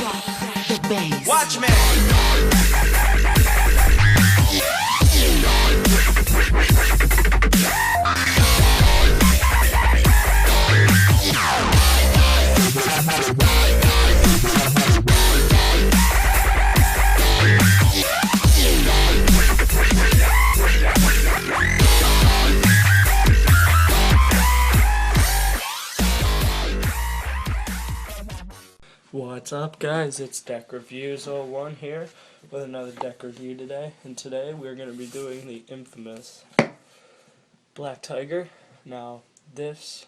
the bass. Watch me. What's up, guys? It's Deck Reviews 01 here with another deck review today, and today we're going to be doing the infamous Black Tiger. Now, this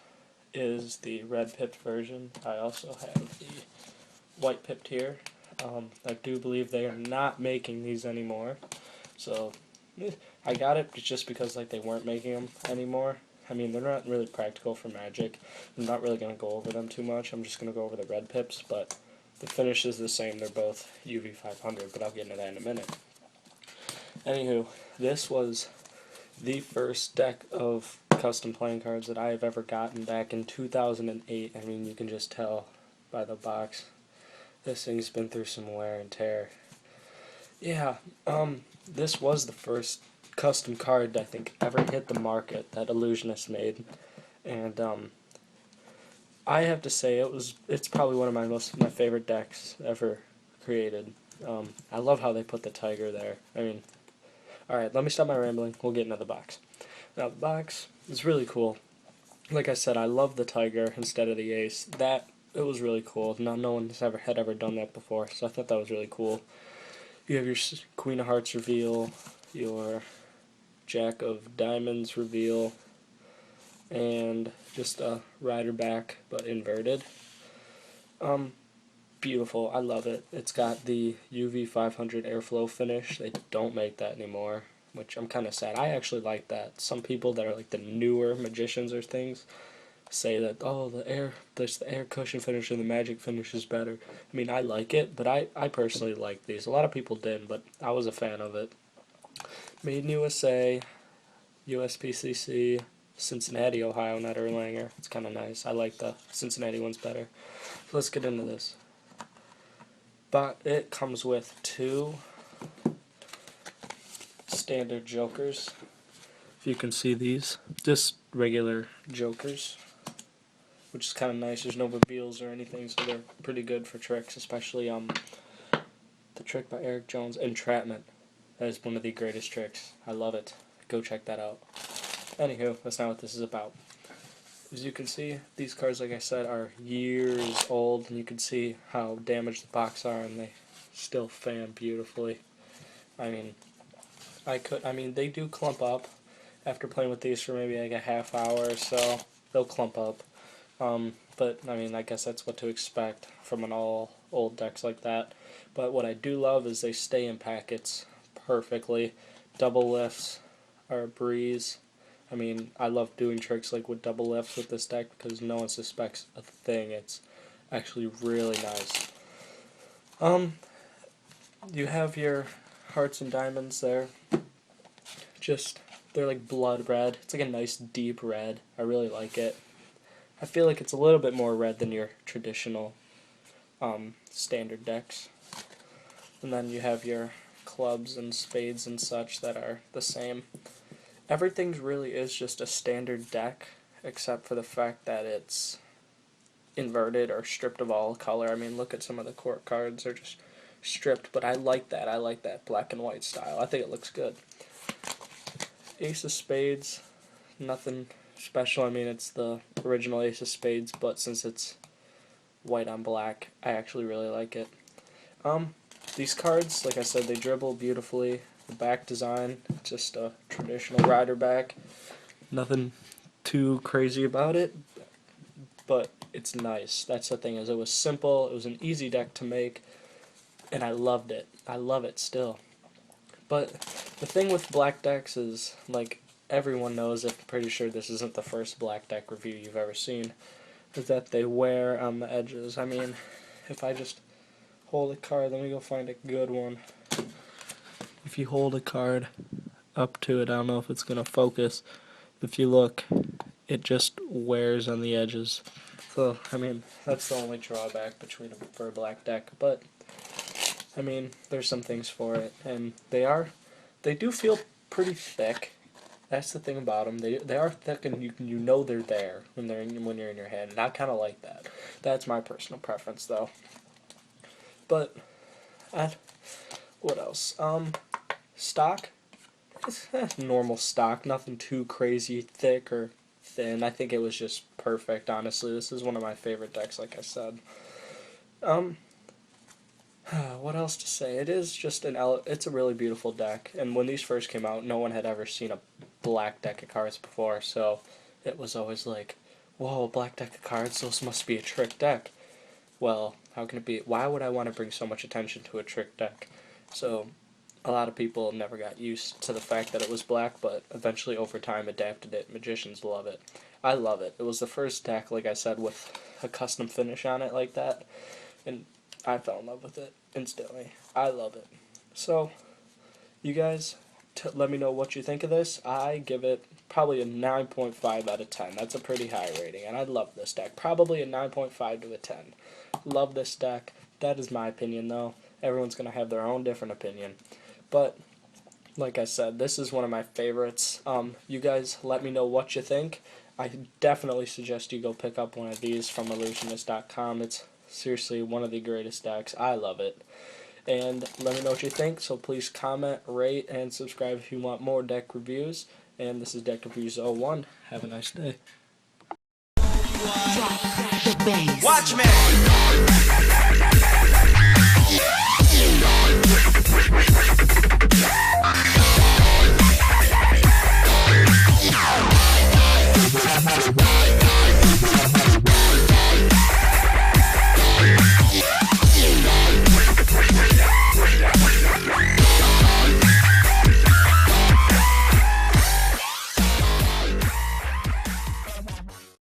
is the red pipped version. I also have the white pipped here. I do believe they are not making these anymore, so I got it just because they weren't making them anymore. I mean, they're not really practical for Magic. I'm not really going to go over them too much. I'm just going to go over the red pips, but the finish is the same. They're both UV500, but I'll get into that in a minute. Anywho, this was the first deck of custom playing cards that I have ever gotten back in 2008. I mean, you can just tell by the box. This thing's been through some wear and tear. Yeah, this was the first custom card I think ever hit the market that Ellusionist made, and I have to say it's probably one of my favorite decks ever created. I love how they put the tiger there. I mean, alright, let me stop my rambling. We'll get into the box. Now, the box is really cool. Like I said, I love the tiger instead of the ace. It was really cool. No one had ever done that before, so I thought that was really cool. You have your Queen of Hearts reveal, your Jack of Diamonds reveal, and just a rider back but inverted. Beautiful. I love it. It's got the UV500 Air-Flow Finish. They don't make that anymore, which I'm kind of sad. I actually like that. Some people that are like the newer magicians or things say that, oh, the air cushion finish and the magic finish is better. I mean, I like it, but I personally like these. A lot of people didn't, but I was a fan of it. Made in USA, USPCC, Cincinnati, Ohio, not Erlanger. It's kind of nice. I like the Cincinnati ones better. So let's get into this. But it comes with two standard jokers. If you can see these, just regular jokers, which is kind of nice. There's no reveals or anything, so they're pretty good for tricks, especially the trick by Eric Jones, Entrapment. That is one of the greatest tricks. I love it. Go check that out. Anywho, that's not what this is about. As you can see, these cards, like I said, are years old, and you can see how damaged the box are, and they still fan beautifully. I mean, they do clump up. After playing with these for maybe like a half hour or so, they'll clump up. But, I mean, I guess that's what to expect from an old decks like that. But what I do love is they stay in packets perfectly. Double lifts are a breeze. I mean, I love doing tricks like with double lifts with this deck because no one suspects a thing. It's actually really nice. You have your hearts and diamonds there. They're like blood red. It's like a nice deep red. I really like it. I feel like it's a little bit more red than your traditional standard decks. And then you have your clubs and spades and such that are the same. Everything really is just a standard deck, except for the fact that it's inverted or stripped of all color. I mean, look at some of the court cards. They're just stripped, but I like that. I like that black and white style. I think it looks good. Ace of Spades, nothing special. I mean, it's the original Ace of Spades, but since it's white on black, I actually really like it. These cards, like I said, they dribble beautifully. The back design, just a traditional rider back. Nothing too crazy about it, but it's nice. That's the thing, is it was simple, it was an easy deck to make, and I loved it. I love it still. But the thing with black decks is, like everyone knows, I'm pretty sure this isn't the first black deck review you've ever seen, is that they wear on the edges. I mean, if I just hold a card, let me go find a good one. If you hold a card up to it, I don't know if it's going to focus. If you look, it just wears on the edges. So, I mean, that's the only drawback for a black deck, but, I mean, there's some things for it, and they do feel pretty thick. That's the thing about them. They are thick, and you know they're there when when you're in your hand, and I kind of like that. That's my personal preference, though. But, what else? Stock. It's normal stock, nothing too crazy thick or thin. I think it was just perfect, honestly. This is one of my favorite decks, like I said. What else to say? It is just it's a really beautiful deck, and when these first came out, no one had ever seen a black deck of cards before, so it was always like, whoa, a black deck of cards, this must be a trick deck. Well, how can it be? Why would I want to bring so much attention to a trick deck? So, a lot of people never got used to the fact that it was black, but eventually over time adapted it. Magicians love it. I love it. It was the first deck, like I said, with a custom finish on it like that, and I fell in love with it instantly. I love it. So, you guys, let me know what you think of this. I give it probably a 9.5 out of 10. That's a pretty high rating, and I love this deck. Probably a 9.5 to a 10. Love this deck. That is my opinion, though. Everyone's going to have their own different opinion. But, like I said, this is one of my favorites. You guys let me know what you think. I definitely suggest you go pick up one of these from Ellusionist.com. It's seriously one of the greatest decks. I love it. And let me know what you think, so please comment, rate, and subscribe if you want more deck reviews. And this is Deck Reviews 01. Have a nice day. Watch me!